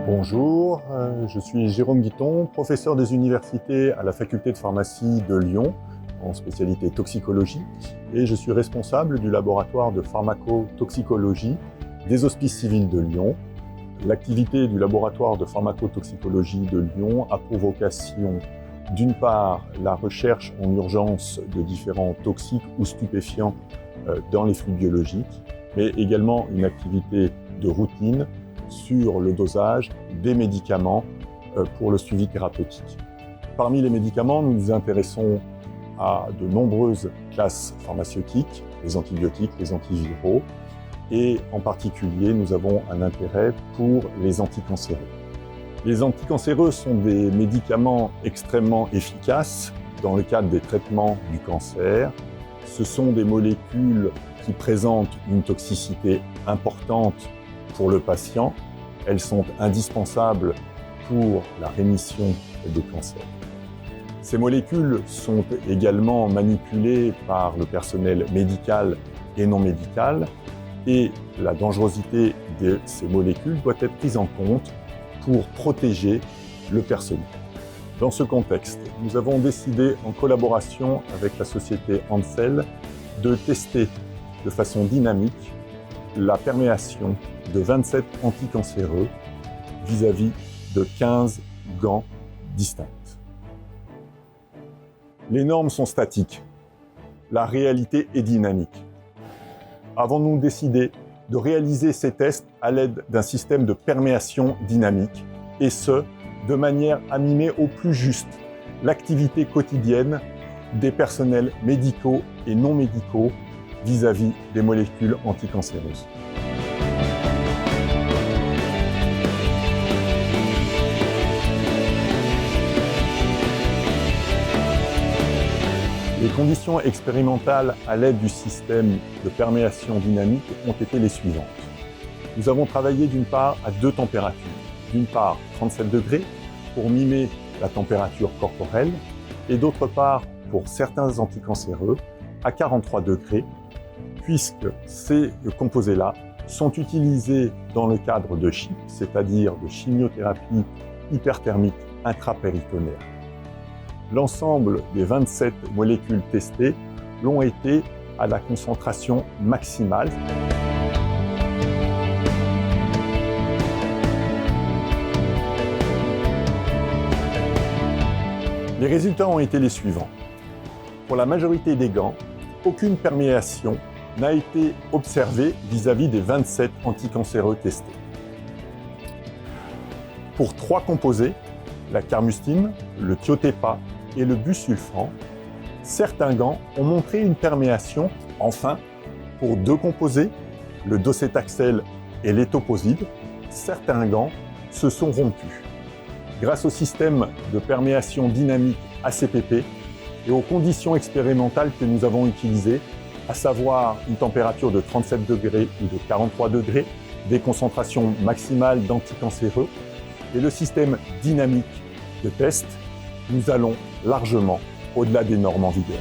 Bonjour, je suis Jérôme Guiton, professeur des universités à la faculté de pharmacie de Lyon, en spécialité toxicologie, et je suis responsable du laboratoire de pharmacotoxicologie des Hospices civils de Lyon. L'activité du laboratoire de pharmacotoxicologie de Lyon a pour vocation, d'une part, la recherche en urgence de différents toxiques ou stupéfiants dans les flux biologiques, mais également une activité de routine sur le dosage des médicaments pour le suivi thérapeutique. Parmi les médicaments, nous nous intéressons à de nombreuses classes pharmaceutiques, les antibiotiques, les antiviraux, et en particulier, nous avons un intérêt pour les anticancéreux. Les anticancéreux sont des médicaments extrêmement efficaces dans le cadre des traitements du cancer. Ce sont des molécules qui présentent une toxicité importante pour le patient. Elles sont indispensables pour la rémission des cancers. Ces molécules sont également manipulées par le personnel médical et non médical, et la dangerosité de ces molécules doit être prise en compte pour protéger le personnel. Dans ce contexte, nous avons décidé, en collaboration avec la société Ansell, de tester de façon dynamique la perméation de 27 anticancéreux vis-à-vis de 15 gants distincts. Les normes sont statiques, la réalité est dynamique. Avons-nous décidé de réaliser ces tests à l'aide d'un système de perméation dynamique, et ce, de manière à mimer au plus juste l'activité quotidienne des personnels médicaux et non médicaux vis-à-vis des molécules anticancéreuses. Les conditions expérimentales à l'aide du système de perméation dynamique ont été les suivantes. Nous avons travaillé d'une part à deux températures. D'une part 37 degrés pour mimer la température corporelle, et d'autre part pour certains anticancéreux à 43 degrés, puisque ces composés-là sont utilisés dans le cadre de CHIP, c'est-à-dire de chimiothérapie hyperthermique intrapéritonéale. L'ensemble des 27 molécules testées l'ont été à la concentration maximale. Les résultats ont été les suivants. Pour la majorité des gants, aucune perméation n'a été observée vis-à-vis des 27 anticancéreux testés. Pour 3 composés, la carmustine, le thiotépa et le busulfan, certains gants ont montré une perméation. Enfin, pour 2 composés, le docétaxel et l'étoposide, certains gants se sont rompus. Grâce au système de perméation dynamique ACPP et aux conditions expérimentales que nous avons utilisées, à savoir une température de 37 degrés ou de 43 degrés, des concentrations maximales d'anticancéreux et le système dynamique de test, nous allons largement au-delà des normes en vigueur.